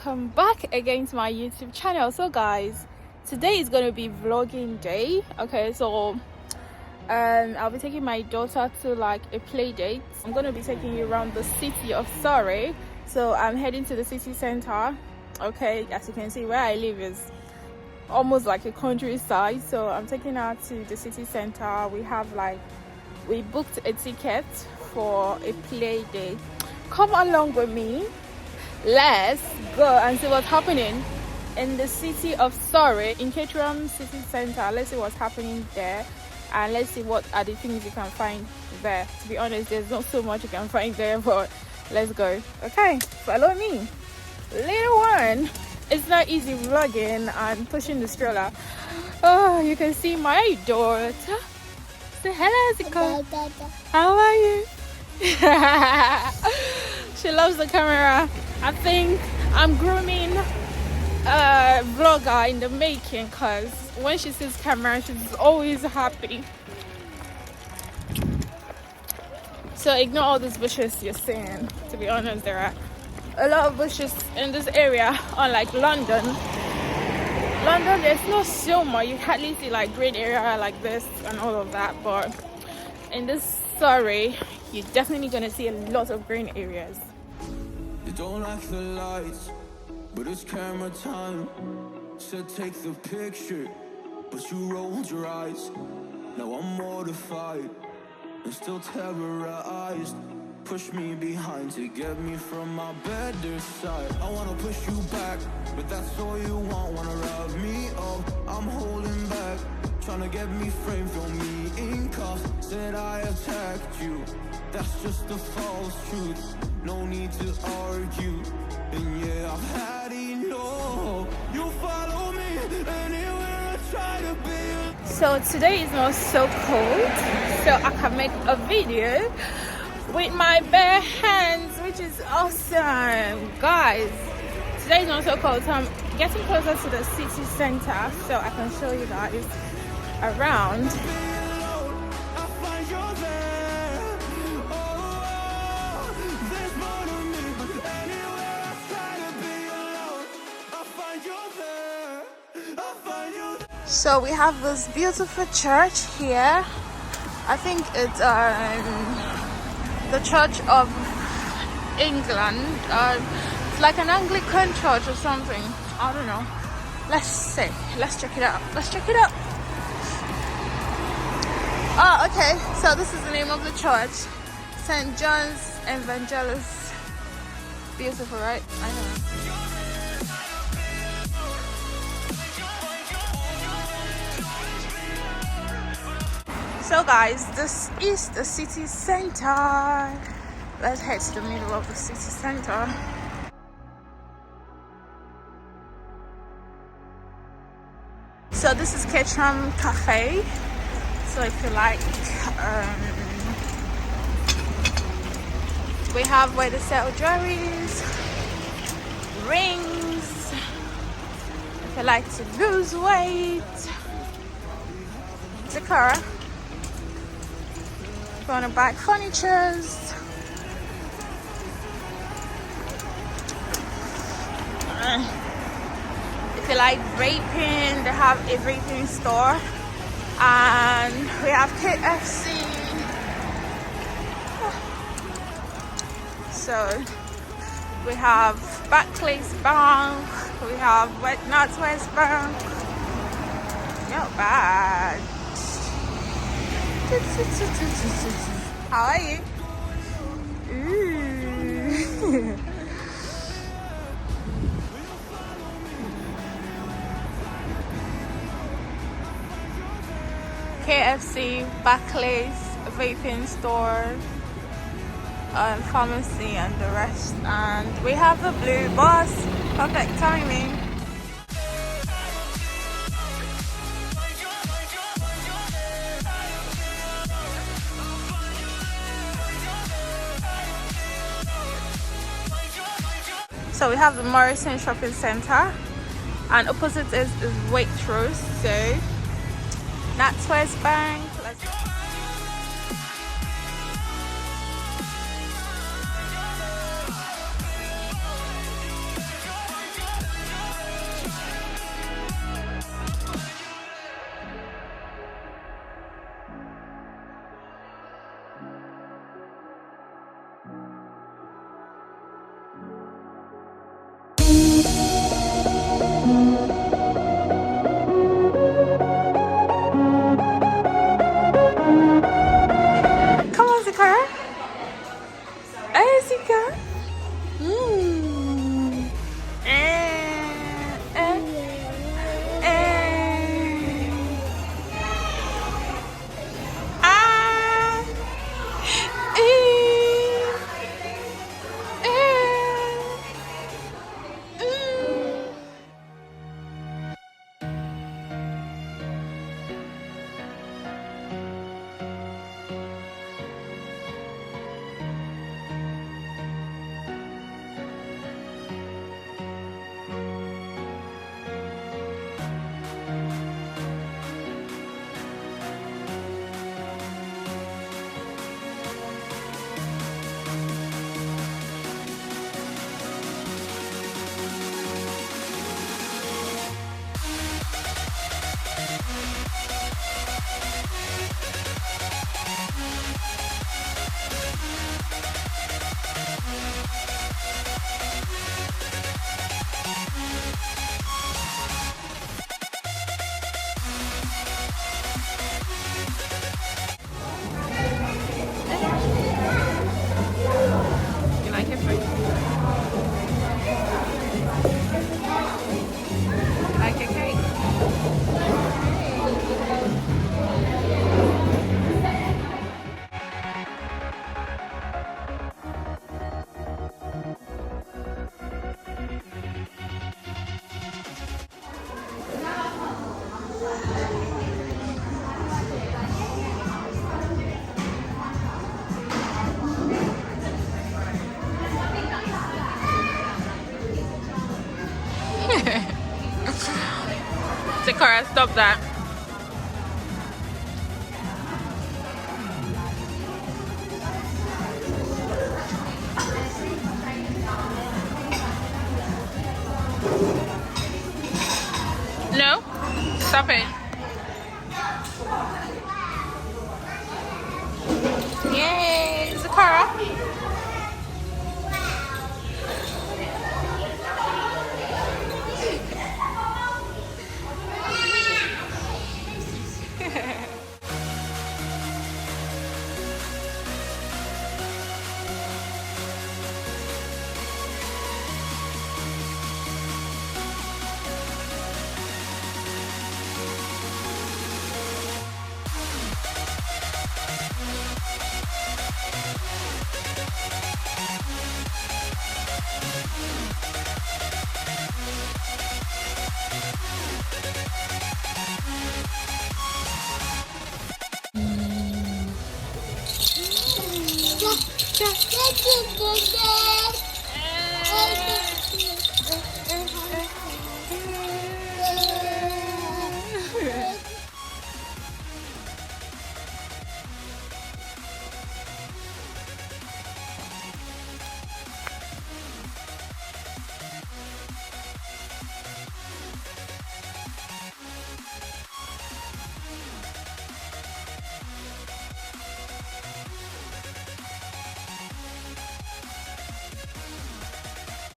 welcome back again to my YouTube channel. So guys, today is going to be vlogging day. Okay, so I'll be taking my daughter to like a play date. I'm going to be taking you around the city of Surrey. So I'm heading to the city center. Okay, as you can see, where I live is almost like a countryside, so I'm taking her to the city center. We booked a ticket for a play date. Come along with me, let's go and see what's happening in the city of Surrey, in Caterham city center. Let's see what's happening there, and let's see what are the things you can find there. To be honest, there's not so much you can find there, but let's go. Okay, follow me, little one. It's not easy vlogging and pushing the stroller. Oh, you can see my daughter. Say hello, Ziko. How are you? She loves the camera. I think I'm grooming a vlogger in the making, because when she sees camera, she's always happy. So ignore all these bushes you're seeing. To be honest, there are a lot of bushes in this area, unlike London. There's no so much. You hardly see like green area like this and all of that, but in this Surrey, you're definitely gonna see a lot of green areas. You don't like the lights, but it's camera time. Said take the picture, but you rolled your eyes. Now I'm mortified and still terrorized. Push me behind to get me from my better side. I wanna push you back, but that's all you want. Wanna rub me up, I'm holding back. Trying to get me framed, throw me in cuffs. Said I attacked you, that's just a false truth. No need to argue, and yeah, I've had enough. You follow me anywhere I try to be. So today is not so cold, so I can make a video with my bare hands, which is awesome. Guys, today is not so cold, so I'm getting closer to the city center so I can show you guys around. So we have this beautiful church here. I think it's the Church of England. It's like an Anglican church or something. I don't know. Let's see. Let's check it out. Oh, okay. So this is the name of the church, St. John's Evangelist. Beautiful, right? I know. So guys, this is the city center. Let's head to the middle of the city center. So this is Caterham Cafe. So if you like, we have where they sell jewelries, rings. If you like to lose weight, Zikara. If you want to buy furnitures, if you like vaping, they have a vaping store, and we have KFC. So we have Barclays Bank, we have Northwest Bank. Not bad. How are you? Ooh. KFC, Barclays, vaping store, pharmacy, and the rest. And we have the blue bus. Perfect timing. So we have the Morrison Shopping Centre, and opposite is Waitrose. So Northwest Bank. Let's go. Sakura, stop that. No, stop it. Yay, Sakura.